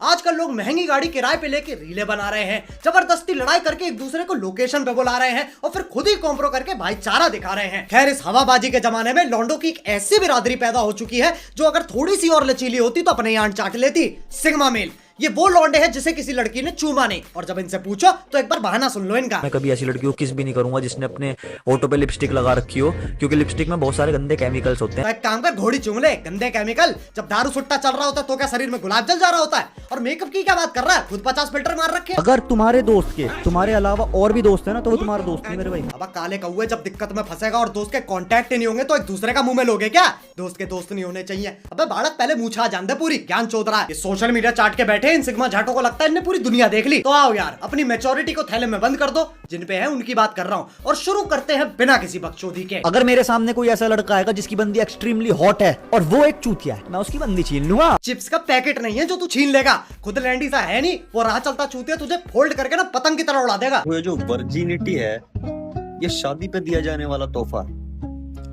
आजकल लोग महंगी गाड़ी किराए पे लेके रीले बना रहे हैं, जबरदस्ती लड़ाई करके एक दूसरे को लोकेशन पे बुला रहे हैं और फिर खुद ही कॉम्प्रो करके भाईचारा दिखा रहे हैं। खैर, इस हवाबाजी के जमाने में लौंडो की एक ऐसी बिरादरी पैदा हो चुकी है जो अगर थोड़ी सी और लचीली होती तो अपने यहाँ चाट लेती। सिग्मा मेल ये वो लौंडे हैं जिसे किसी लड़की ने चूमा नहीं, और जब इनसे पूछो तो एक बार बहाना सुन लो इनका। मैं कभी ऐसी लड़की को किस भी नहीं करूंगा जिसने अपने होठों पे लिपस्टिक लगा रखी हो, क्योंकि लिपस्टिक में बहुत सारे गंदे केमिकल्स होते हैं। तो एक काम कर, घोड़ी चूम ले। गंदे केमिकल? जब दारू सुट्टा चल रहा होता है तो क्या शरीर में गुलाब जल जा रहा होता है? और मेकअप की क्या बात कर रहा है? खुद 50 फिल्टर मार रखे। अगर तुम्हारे दोस्त के तुम्हारे अलावा और भी दोस्त है ना तो वो तुम्हारा दोस्त नहीं मेरे भाई। अब काले कौवे जब दिक्कत में फंसेगा और दोस्त के कांटेक्ट नहीं होंगे तो एक दूसरे का मुंह में लोगे क्या? दोस्त के दोस्त नहीं होने चाहिए। अबे बालक, पहले मूछा जान दे पूरी, ज्ञान चोद रहा है। सोशल मीडिया चाट के बैठे इन सिग्मा झाटों को लगता है इन्हें पूरी दुनिया देख ली। तो आओ यार, अपनी मैच्योरिटी को थैले में बंद कर दो, जिन पे है उनकी बात कर रहा हूँ, और शुरू करते हैं बिना किसी बकचोदी के। अगर मेरे सामने कोई ऐसा लड़का आएगा जिसकी बंदी एक्सट्रीमली हॉट है और वो एक चूतिया है, मैं उसकी बंदी छीन लूंगा। चिप्स का पैकेट नहीं है जो तू छीन लेगा, खुद लैंडी सा है नहीं, वो राह चलता चूतिया तुझे फोल्ड करके ना पतंग की तरह उड़ा देगा। ये जो वर्जिनिटी है ये शादी पे दिया जाने वाला तोहफा,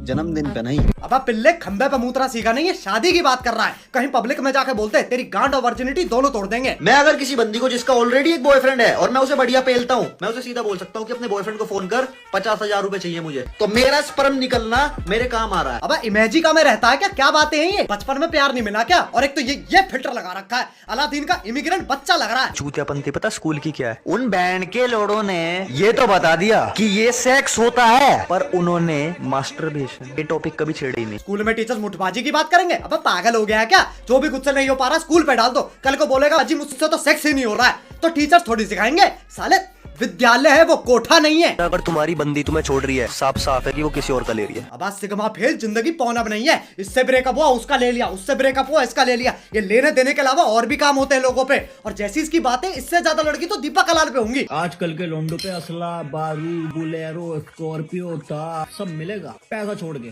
जन्मदिन पे नहीं। अब पिल्ले, खंबे पे मूत्रा सीखा नहीं है, शादी की बात कर रहा है। कहीं पब्लिक में जाके बोलते तेरी गांड और वर्जिनिटी दोनों तोड़ देंगे। मैं अगर किसी बंदी को जिसका ऑलरेडी एक बॉयफ्रेंड है और मैं उसे बढ़िया पेलता हूँ, मैं उसे सीधा बोल सकता हूँ कि अपने बॉयफ्रेंड को फोन कर, 50,000 रुपए चाहिए मुझे, तो मेरा स्पर्म निकलना मेरे काम आ रहा है। अब इमेजिका में रहता है क्या? क्या बातें हैं ये? बचपन में प्यार नहीं मिला क्या? और एक तो ये फिल्टर लगा रखा है, अलादीन का इमिग्रेंट बच्चा लग रहा है। चूतियापंथी पता स्कूल की क्या है? उन बैंड के लोगों ने ये तो बता दिया कि ये सेक्स होता है, पर उन्होंने मास्टरबेशन ये टॉपिक कभी छेड़े ही नहीं। स्कूल में टीचर्स मुठबाजी की बात करेंगे? अब पागल हो गया है क्या? जो भी खुद से नहीं हो पा रहा स्कूल पे डाल दो, कल को बोलेगा अजी मुझसे तो सेक्स ही नहीं हो रहा है, तो टीचर्स थोड़ी सिखाएंगे? साले विद्यालय है वो, कोठा नहीं है। अगर तुम्हारी बंदी तुम्हें छोड़ रही है, साफ साफ है कि वो किसी और का ले रही है। अब सिग्मा फेल, जिंदगी पौन अब नहीं है। इससे ब्रेकअप हुआ उसका ले लिया, उससे ब्रेकअप हुआ इसका ले लिया। ये लेने देने के अलावा और भी काम होते हैं लोगों पे, और जैसी इसकी बातें, इससे ज्यादा लड़की तो दीपक कलाल पे होंगी। आजकल के लोंडो पे असला, बारूद, बुलेरो, स्कॉर्पियो, थार सब मिलेगा पैसा छोड़ के।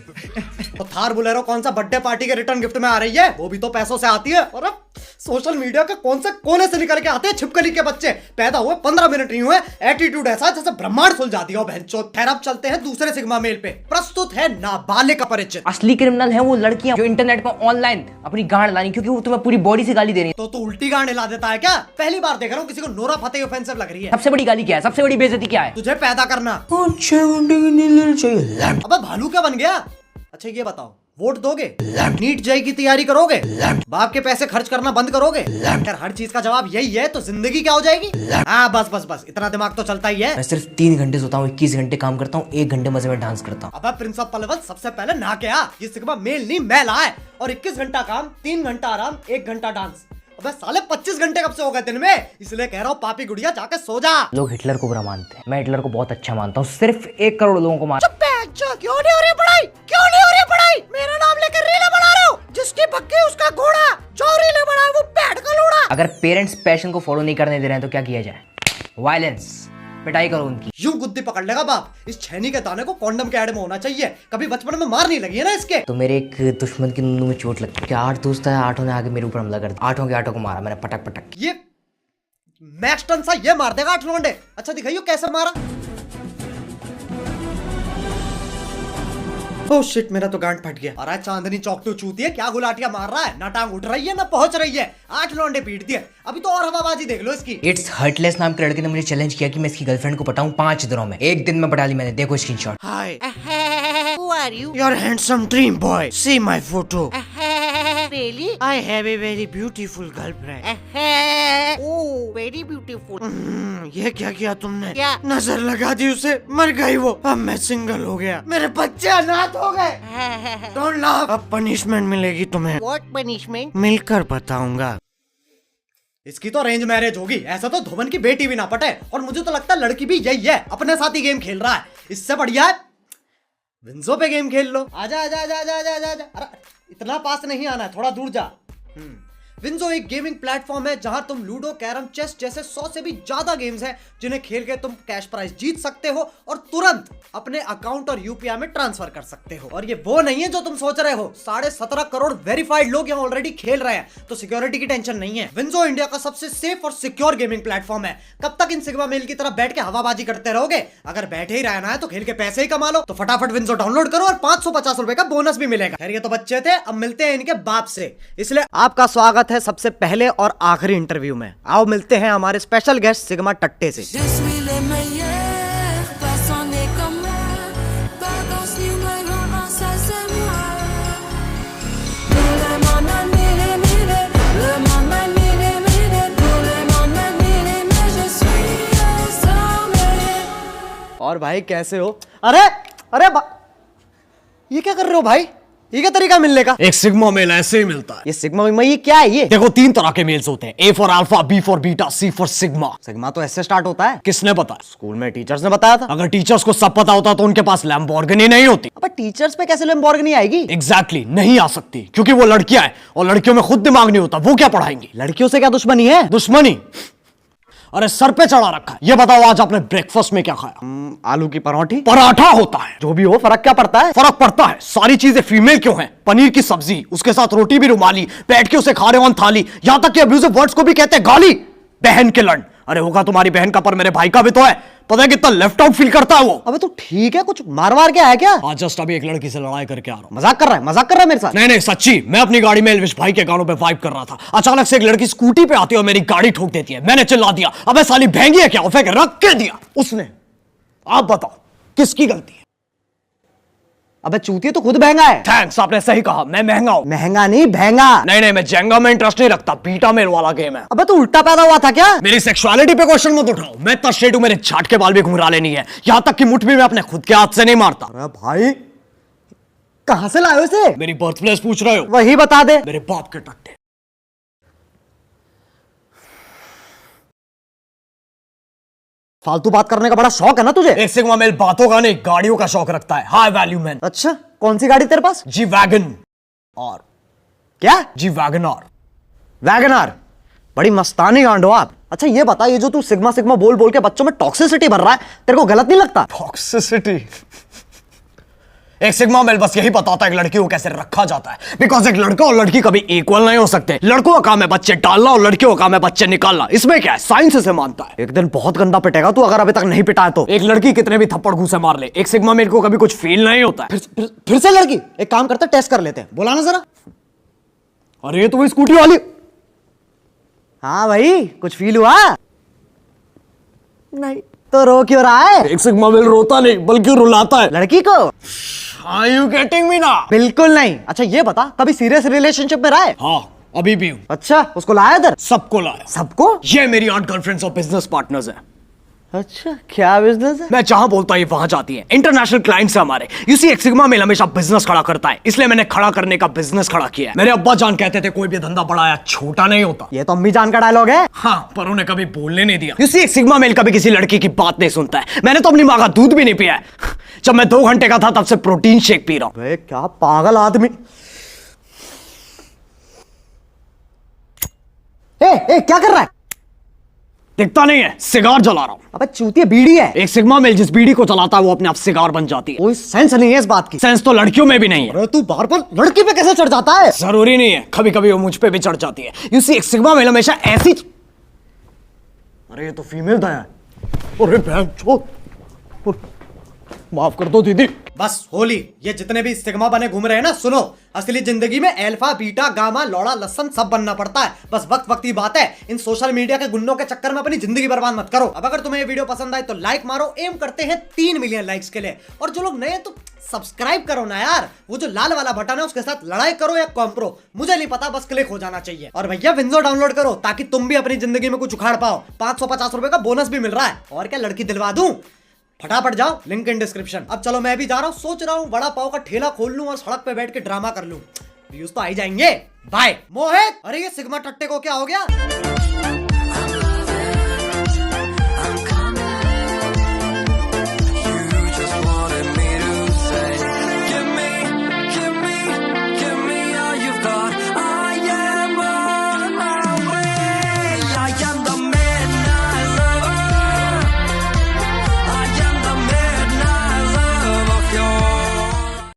तो थार बुलेरो कौन सा बर्थडे पार्टी के रिटर्न गिफ्ट में आ रही है? वो भी तो पैसों से आती है। और अब सोशल मीडिया के कौन से कोने से निकल के आते हैं छिपकली के बच्चे। पैदा हुए 15 मिनट नहीं हुए, एटीट्यूड ऐसा जैसे ब्रह्मांड सुलझा दिया हो बहनचोद। खैर, अब चलते हैं दूसरे सिग्मा मेल पे। प्रस्तुत है नाबालिग का परिचय। असली क्रिमिनल है वो लड़कियां जो इंटरनेट पर ऑनलाइन अपनी गांड लानी, क्योंकि वो तुम्हें पूरी बॉडी से गाली दे रही है। तो तू उल्टी गांड हिला देता है क्या? पहली बार देख रहा हूँ किसी को नोरा फतेही ऑफेंसिव लग रही है। सबसे बड़ी गाली क्या है? सबसे बड़ी बेइज्जती क्या है? तुझे पैदा करना। अब भालू क्या बन गया? अच्छा ये बताओ, वोट दोगे? नीट जेई की तैयारी करोगे? बाप के पैसे खर्च करना बंद करोगे? अगर हर चीज का जवाब यही है तो जिंदगी क्या हो जाएगी? हाँ बस बस बस, इतना दिमाग तो चलता ही है। मैं सिर्फ 3 घंटे सोता हूँ, 21 घंटे काम करता हूँ, 1 घंटे मजे में डांस करता हूँ। अब प्रिंस ऑफ पलवल, सबसे पहले नहा के आ। ये सिग्मा मेल नहीं मैला है। और 21 घंटा काम, 3 घंटा आराम, 1 घंटा डांस। अबे साले 25 घंटे कब से हो गए दिन में? इसलिए कह रहा हूँ पापी गुड़िया जाके सो जा। लोग हिटलर को बुरा मानते हैं, मैं हिटलर को बहुत अच्छा मानता हूँ। सिर्फ 1 करोड़ लोगों को मानता हूँ। क्यों नहीं हो रही पढ़ाई? क्यों नहीं हो रही पढ़ाई? मेरा नाम लेकर रीले बना रहे हो? जिसकी बग्गी उसका घोड़ा, जो रीले बना वो बैठ का लोड़ा। अगर पेरेंट्स पैशन को फॉलो नहीं करने दे रहे हैं तो क्या किया जाए? वायलेंस, पिटाई करो उनकी। यूं गुद्दी पकड़ लेगा बाप। इस छेनी के दाने को कॉन्डम के ऐड में होना चाहिए। कभी बचपन में मार नहीं लगी है ना इसके? तो मेरे एक दुश्मन की नुनू में चोट लगती है। 8 दोस्त है, 8 ने आगे मेरे ऊपर हमला कर दिया। 8 के 8 को मारा मैंने, पटक पटक। ये मैक्स टन सा ये मार देगा 8 लौंडे। अच्छा दिखाइयो कैसे मारा। ओह शिट, मेरा तो गांड फट गया। अरे चांदनी चौक तो चूती है, क्या गुलाटियां मार रहा है? ना टांग उठ रही है ना पहुंच रही है। 8 लौंडे पीट दिए, अभी तो और हवाबाजी देख लो इसकी। इट्स हर्टलेस नाम के लड़के ने मुझे चैलेंज किया कि मैं इसकी गर्लफ्रेंड को पटाऊं 5 दिनों में। 1 दिन में पटा ली मैंने, देखो screenshot. Hi, who are you? You're a handsome dream boy. See my photo. Really? I have a very beautiful girlfriend. Oh, very beautiful. ये क्या किया तुमने? क्या? नजर लगा दी उसे, मर गई वो। अब मैं सिंगल हो गया, मेरे बच्चे अनाथ हो गए। Don't laugh. अब पनिशमेंट मिलेगी तुम्हें। What punishment? मिलकर बताऊंगा। इसकी तो अरेंज मैरिज होगी, ऐसा तो धोबन की बेटी भी ना पटे। और मुझे तो लगता है लड़की भी यही है, अपने साथ ही गेम खेल रहा है। इससे बढ़िया है विंजो पे गेम खेल लो। आजा आजा आजा आजा आजा आजा, आजा। अरे इतना पास नहीं आना है, थोड़ा दूर जा। विंजो एक गेमिंग प्लेटफॉर्म है जहां तुम लूडो, कैरम, चेस जैसे 100 से भी ज्यादा गेम्स हैं जिन्हें खेल के तुम कैश प्राइज जीत सकते हो और तुरंत अपने अकाउंट और यूपीआई में ट्रांसफर कर सकते हो। और ये वो नहीं है जो तुम सोच रहे हो, 17.5 करोड़ वेरीफाइड लोग यहाँ ऑलरेडी खेल रहे हैं, तो सिक्योरिटी की टेंशन नहीं है। विंजो इंडिया का सबसे सेफ और सिक्योर गेमिंग प्लेटफॉर्म है। कब तक इन सिग्मा मेल की तरह बैठ के हवाबाजी करते रहोगे? अगर बैठे ही रहना है तो खेल के पैसे ही कमा लो। तो फटाफट विंजो डाउनलोड करो और 550 रुपए का बोनस भी मिलेगा। खैर ये तो बच्चे थे, अब मिलते हैं इनके बाप से। इसलिए आपका स्वागत है है सबसे पहले और आखिरी इंटरव्यू में। आओ मिलते हैं हमारे स्पेशल गेस्ट सिग्मा टट्टे से। Je suis le meilleur, personne n'est comme moi. Pas dans ce numéro un, ça c'est moi. Le monde m'a miré, le monde m'a miré, tout le monde m'a miré, mais je suis assommé. और भाई कैसे हो? अरे ये क्या कर रहे हो भाई? ये क्या तरीका मिलने का? एक सिग्मा मेल ऐसे ही मिलता है। ये सिग्मा विग्मा ये क्या है ये? देखो 3 तरह के मेल्स होते हैं, A for alpha, B for beta, C for sigma. Sigma तो ऐसे स्टार्ट होता है। किसने बताया? स्कूल में टीचर्स ने बताया था। अगर टीचर्स को सब पता होता तो उनके पास लैम्बोर्गिनी नहीं होती। अब टीचर्स पे कैसे लैम्बोर्गिनी आएगी? एग्जैक्टली नहीं आ सकती, क्योंकि वो लड़कियां हैं और लड़कियों में खुद दिमाग नहीं होता, वो क्या पढ़ाएंगी? लड़कियों से क्या दुश्मनी है? दुश्मनी? अरे सर पे चढ़ा रखा है। ये बताओ आज आपने ब्रेकफास्ट में क्या खाया? आलू की पराठा। पराठा होता है। जो भी हो, फर्क क्या पड़ता है? फर्क पड़ता है। सारी चीजें फीमेल क्यों हैं? पनीर की सब्जी, उसके साथ रोटी भी रुमाली, बैठ के उसे खा रहे हो थाली, यहां तक कि अब्यूजिव वर्ड्स को भी कहते हैं गाली। बहन के लड़, अरे होगा तुम्हारी बहन का पर मेरे भाई का भी तो है। पता है कितना लेफ्ट आउट फील करता है वो। अबे तू ठीक है, कुछ मार के आया क्या? आज जस्ट अभी एक लड़की से लड़ाई करके आ रहा हूं। मजाक कर रहा है मेरे साथ? नहीं सच्ची, मैं अपनी गाड़ी में एल्विश भाई के गानों पे वाइब कर रहा था। अचानक से एक लड़की स्कूटी पे आती है और मेरी गाड़ी ठोक देती है। मैंने चिल्ला दिया, अबे साली भैंगी है क्या? और फेंक रख के दिया उसने। आप बताओ किसकी गलती है? अबे चूतिया तो खुद महंगा है। थैंक्स, आपने सही कहा, मैं महंगा हूं। महंगा नहीं, महंगा। नहीं मैं जेंगा में इंटरेस्ट नहीं रखता, बीटा मेल वाला गेम है। अबे तू उल्टा पैदा हुआ था क्या? मेरी सेक्सुअलिटी पे क्वेश्चन मत उठाओ। मैं इतना स्ट्रेट हूं, मेरे छाट के बाल भी घुंघराले नहीं है। यहां तक कि मुठ भी मैं अपने खुद के हाथ से नहीं मारता। अरे भाई कहां से लाए हो इसे? मेरी बर्थ प्लेस पूछ रहे हो? वही बता दे। मेरे बाप के टट्टे। फालतू बात करने का बड़ा शौक है ना तुझे? एक सिग्मा मेल बातों का नहीं, गाड़ियों का शौक रखता है। High value man. अच्छा, कौन सी गाड़ी तेरे पास? जी वैगन और क्या? जी वैगन और। वैगनार। बड़ी मस्तानी गांड हो आप। अच्छा ये बता, ये जो तू सिग्मा बोल के बच्चों में टॉक्सिसिटी भर रहा है, तेरे को गलत नहीं लगता? टॉक्सिसिटी? एक सिग्मा मेल बस यही बताता है कि लड़की को कैसे रखा जाता है। बिकॉज एक लड़का और लड़की कभी इक्वल नहीं हो सकते। लड़कों का काम है बच्चे डालना और लड़कियों का काम है बच्चे निकालना। इसमें क्या है, साइंस इसे मानता है। एक दिन बहुत गंदा पिटेगा तू, अगर अभी तक नहीं पिटा है तो। एक लड़की कितने भी थप्पड़ घूसे मार ले, एक सिग्मा मेल को कभी कुछ फील नहीं होता है। फिर से लड़की? एक काम करते, टेस्ट कर लेते हैं। बुलाना जरा। अरे ये तो वही स्कूटी वाली। हाँ भाई, कुछ फील हुआ? नहीं तो रो क्यों रहा है? एक सिग्मा मेल रोता नहीं बल्कि रुलाता है लड़की को। Are you getting me now? बिल्कुल नहीं। अच्छा ये बता, कभी सीरियस रिलेशनशिप में रहा है? हाँ अभी भी हूँ। अच्छा, उसको लाया इधर? सबको लाया। सबको? ये मेरी 8 गर्लफ्रेंड्स और बिजनेस पार्टनर्स हैं। अच्छा, क्या बिजनेस है? मैं जहां बोलता हूं वहां जाती है। इंटरनेशनल क्लाइंट्स है हमारे। यू सी, एक सिग्मा मेल हमेशा बिजनेस खड़ा करता है, इसलिए मैंने खड़ा करने का बिजनेस खड़ा किया है। मेरे अब्बा जान कहते थे कोई भी धंधा बड़ा या छोटा नहीं होता। ये तो अम्मी जान का डायलॉग है। हाँ, पर उन्हें कभी बोलने नहीं दिया। यू सी, एक सिग्मा मेल कभी किसी लड़की की बात नहीं सुनता है। मैंने तो अपनी माँ का दूध भी नहीं पिया है। जब मैं 2 घंटे का था तब से प्रोटीन शेक पी रहा हूं। अबे क्या पागल आदमी। ए, क्या कर रहा है? दिखता नहीं है, सिगार जला रहा हूं। अबे चूतिया, बीड़ी है। एक सिग्मा मेल जिस बीड़ी को चलाता है वो अपने आप सिगार बन जाती है। कोई सेंस नहीं है इस बात की। सेंस तो लड़कियों में भी नहीं है। अरे तू बार बार लड़की पे कैसे चढ़ जाता है? जरूरी नहीं है, कभी कभी वो मुझ पे भी चढ़ जाती है। यू सी, एक सिग्मा मेल हमेशा ऐसी। अरे ये तो फीमेल था यार। अरे बहन चोद, माफ कर दो दीदी। बस होली, ये जितने भी सिग्मा बने घूम रहे हैं ना, सुनो, असली जिंदगी में अल्फा बीटा गामा लौड़ा लसन सब बनना पड़ता है। बस वक्त की बात है। इन सोशल मीडिया के गुन्नों के चक्कर में अपनी जिंदगी बर्बाद मत करो। अब अगर तुम्हें ये वीडियो पसंद आए तो लाइक मारो। एम करते हैं 3 मिलियन लाइक्स के लिए। और जो लोग नए हैं तो सब्सक्राइब करो ना यार। वो जो लाल वाला बटन है उसके साथ लड़ाई करो या कॉम्प्रो, मुझे नहीं पता, बस क्लिक हो जाना चाहिए। और भैया विंजो डाउनलोड करो ताकि तुम भी अपनी जिंदगी में कुछ उखाड़ पाओ। 550 रुपए का बोनस भी मिल रहा है। और क्या, लड़की दिलवा दूं? फटाफट जाओ, लिंक इन डिस्क्रिप्शन। अब चलो, मैं भी जा रहा हूँ। सोच रहा हूँ बड़ा पाव का ठेला खोल लूं और सड़क पे बैठ के ड्रामा कर लूं। व्यूज तो आ ही जाएंगे। बाय मोहित। अरे ये सिग्मा टट्टे को क्या हो गया?